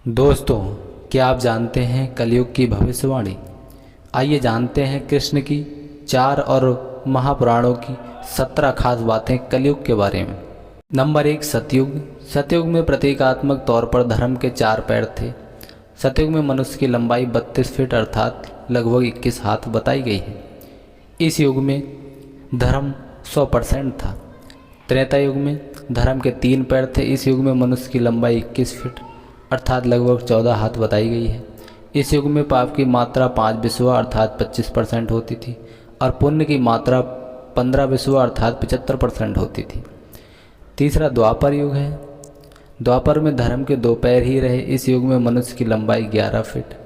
दोस्तों, क्या आप जानते हैं कलयुग की भविष्यवाणी? आइए जानते हैं कृष्ण की 4 और महापुराणों की 17 खास बातें कलयुग के बारे में। नंबर 1, सतयुग। सतयुग में प्रतीकात्मक तौर पर धर्म के 4 पैर थे। सतयुग में मनुष्य की लंबाई 32 फीट अर्थात लगभग 21 हाथ बताई गई है। इस युग में धर्म 100% था। त्रेता युग में धर्म के 3 पैर थे। इस युग में मनुष्य की लंबाई 21 फीट अर्थात लगभग 14 हाथ बताई गई है। इस युग में पाप की मात्रा 5 बिस्वा अर्थात 25% होती थी और पुण्य की मात्रा 15 बिस्वा अर्थात 75% होती थी। तीसरा द्वापर युग है। द्वापर में धर्म के 2 पैर ही रहे। इस युग में मनुष्य की लंबाई 11 फीट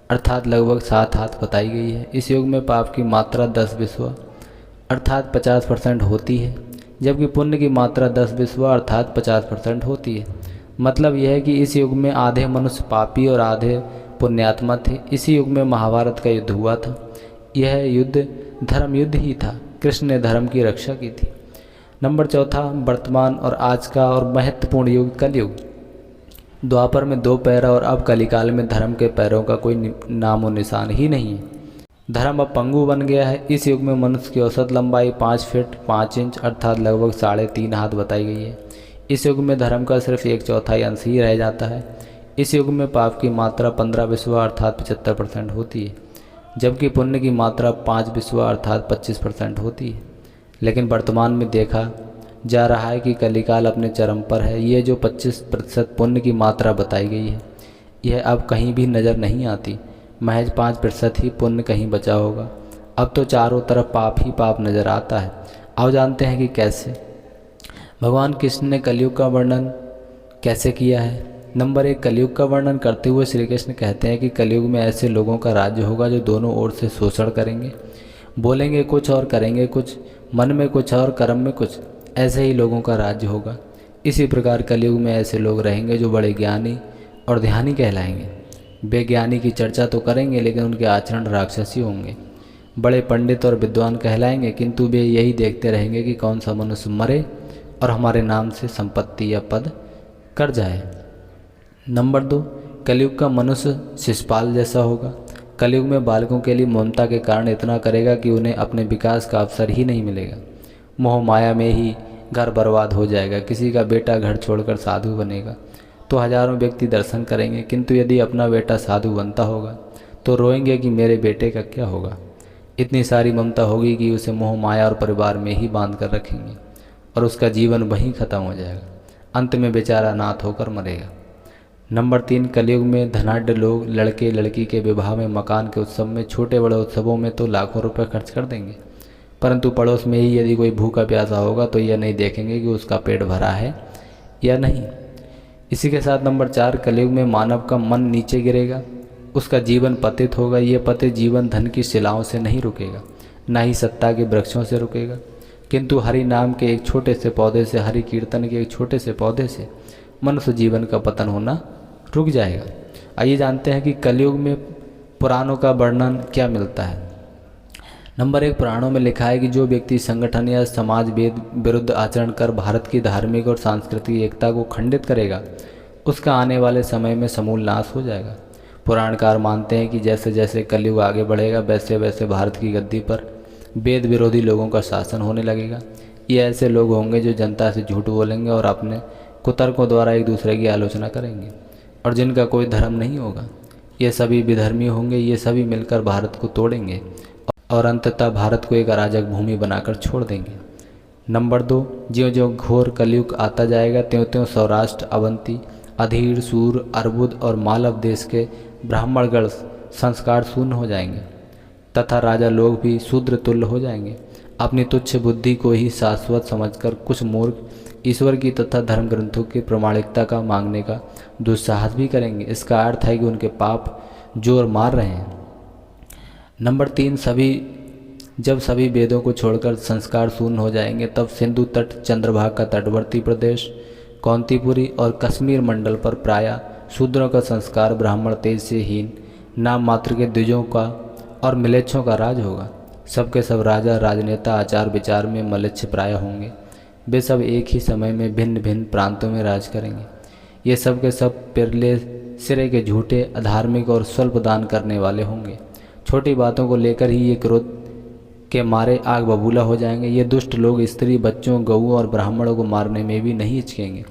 अर्थात लगभग 7 हाथ बताई गई है। इस युग में पाप की मात्रा 10 बिस्वा अर्थात 50% होती है, जबकि पुण्य की मात्रा 10 बिस्वा अर्थात 50% होती है। मतलब यह है कि इस युग में आधे मनुष्य पापी और आधे पुण्यात्मा थे। इसी युग में महाभारत का युद्ध हुआ था। यह युद्ध धर्म युद्ध ही था। कृष्ण ने धर्म की रक्षा की थी। नंबर 4, वर्तमान और आज का और महत्वपूर्ण युग कलयुग। द्वापर में 2 पैर और अब कलिकाल में धर्म के पैरों का कोई नामो निशान ही नहीं है। धर्म अब पंगु बन गया है। इस युग में मनुष्य की औसत लंबाई 5 फीट 5 इंच अर्थात लगभग 3.5 हाथ बताई गई है। इस युग में धर्म का सिर्फ 1/4 अंश ही रह जाता है। इस युग में पाप की मात्रा 15 बिस्वा अर्थात 75% होती है, जबकि पुण्य की मात्रा 5 बिस्वा अर्थात 25% होती है। लेकिन वर्तमान में देखा जा रहा है कि कलिकाल अपने चरम पर है। ये जो 25% पुण्य की मात्रा बताई गई है, यह अब कहीं भी नज़र नहीं आती। महज 5% ही पुण्य कहीं बचा होगा। अब तो चारों तरफ पाप ही पाप नज़र आता है। आओ जानते हैं कि कैसे। भगवान कृष्ण ने कलयुग का वर्णन कैसे किया है। नंबर 1, कलयुग का वर्णन करते हुए श्री कृष्ण कहते हैं कि कलयुग में ऐसे लोगों का राज्य होगा जो दोनों ओर से शोषण करेंगे, बोलेंगे कुछ और करेंगे कुछ, मन में कुछ और कर्म में कुछ। ऐसे ही लोगों का राज्य होगा। इसी प्रकार कलयुग में ऐसे लोग रहेंगे जो बड़े ज्ञानी और ध्यानी कहलाएंगे। वे ज्ञानी की चर्चा तो करेंगे लेकिन उनके आचरण राक्षसी होंगे। बड़े पंडित और विद्वान कहलाएंगे, किंतु वे यही देखते रहेंगे कि कौन सा मनुष्य मरे और हमारे नाम से संपत्ति या पद कर जाए। नंबर 2, कलयुग का मनुष्य शिशुपाल जैसा होगा। कलयुग में बालकों के लिए ममता के कारण इतना करेगा कि उन्हें अपने विकास का अवसर ही नहीं मिलेगा। मोह माया में ही घर बर्बाद हो जाएगा। किसी का बेटा घर छोड़कर साधु बनेगा तो हजारों व्यक्ति दर्शन करेंगे, किंतु यदि अपना बेटा साधु बनता होगा तो रोएंगे कि मेरे बेटे का क्या होगा। इतनी सारी ममता होगी कि उसे मोह माया और परिवार में ही बांध कर रखेंगे और उसका जीवन वहीं खत्म हो जाएगा। अंत में बेचारा अनाथ होकर मरेगा। नंबर 3, कलयुग में धनाढ्य लोग लड़के लड़की के विवाह में, मकान के उत्सव में, छोटे बड़े उत्सवों में तो लाखों रुपए खर्च कर देंगे, परंतु पड़ोस में ही यदि कोई भूखा प्यासा होगा तो यह नहीं देखेंगे कि उसका पेट भरा है या नहीं। इसी के साथ नंबर 4, कलयुग में मानव का मन नीचे गिरेगा, उसका जीवन पतित होगा। ये पतित जीवन धन की शिलाओं से नहीं रुकेगा, ना ही सत्ता के वृक्षों से रुकेगा, किंतु हरि नाम के एक छोटे से पौधे से, हरि कीर्तन के एक छोटे से पौधे से मनुष्य जीवन का पतन होना रुक जाएगा। आइए जानते हैं कि कलयुग में पुराणों का वर्णन क्या मिलता है। नंबर 1, पुराणों में लिखा है कि जो व्यक्ति संगठन या समाज भेद विरुद्ध आचरण कर भारत की धार्मिक और सांस्कृतिक एकता को खंडित करेगा, उसका आने वाले समय में समूल नाश हो जाएगा। पुराणकार मानते हैं कि जैसे जैसे कलयुग आगे बढ़ेगा वैसे वैसे भारत की गद्दी पर वेद विरोधी लोगों का शासन होने लगेगा। ये ऐसे लोग होंगे जो जनता से झूठ बोलेंगे और अपने कुतर्कों द्वारा एक दूसरे की आलोचना करेंगे और जिनका कोई धर्म नहीं होगा। ये सभी विधर्मी होंगे। ये सभी मिलकर भारत को तोड़ेंगे और अंततः भारत को एक अराजक भूमि बनाकर छोड़ देंगे। नंबर 2, ज्यों ज्यों घोर कलयुग आता जाएगा त्यों त्यों सौराष्ट्र, अवंती, अधीर, सूर, अर्बुद और मालव देश के ब्राह्मणगण संस्कार शून्य हो जाएंगे तथा राजा लोग भी शूद्र तुल्य हो जाएंगे। अपनी तुच्छ बुद्धि को ही शाश्वत समझकर कुछ मूर्ख ईश्वर की तथा धर्म ग्रंथों की प्रामाणिकता का मांगने का दुस्साहस भी करेंगे। इसका अर्थ है कि उनके पाप जोर मार रहे हैं। नंबर 3, जब सभी वेदों को छोड़कर संस्कार शून्य हो जाएंगे तब सिंधु तट, चंद्रभागा का तटवर्ती प्रदेश, कौंतीपुरी और कश्मीर मंडल पर प्रायः शूद्रों का संस्कार, ब्राह्मण तेज से हीन नाम मात्र के द्विजों का और मिलेच्छों का राज होगा। सबके सब राजा, राजनेता आचार विचार में मलेच्छ प्राय होंगे। वे सब एक ही समय में भिन्न भिन्न प्रांतों में राज करेंगे। ये सब के सब पिरले सिरे के झूठे, अधार्मिक और स्वल्प दान करने वाले होंगे। छोटी बातों को लेकर ही ये क्रोध के मारे आग बबूला हो जाएंगे। ये दुष्ट लोग स्त्री, बच्चों, गऊओं और ब्राह्मणों को मारने में भी नहीं हिचकेंगे।